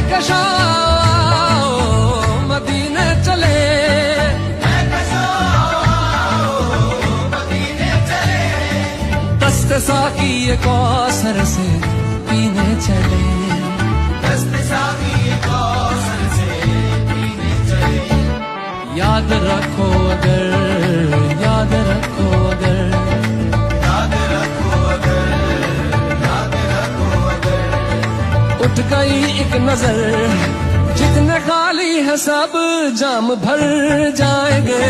कहकशा मदीने चले, दस्ते साकी ये कौसर से पीने चले, दस्ते साकी ये कौसर से पीने चले। याद रखो अगर, याद रखो अगर, याद रखो अगर, याद रखो अगर उठ गई एक नजर, जितने खाली है सब जाम भर जाएंगे।